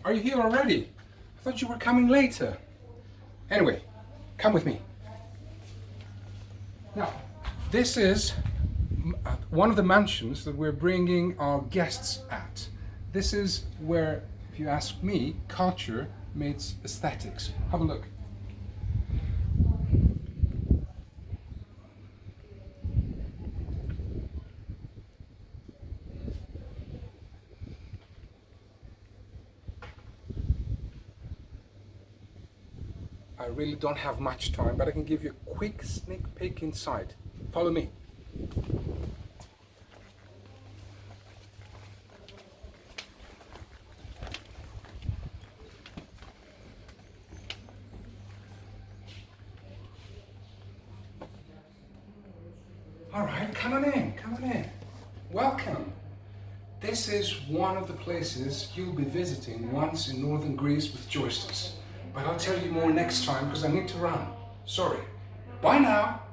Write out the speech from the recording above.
Are you here already? I thought you were coming later. Anyway, come with me. Now, this is one of the mansions that we're bringing our guests at. This is where, if you ask me, culture meets aesthetics. Have a look. I really don't have much time, but I can give you a quick sneak peek inside. Follow me. All right, come on in, come on in. Welcome. This is one of the places you'll be visiting once in northern Greece with Joysters. But I'll tell you more next time because I need to run. Sorry. Bye now.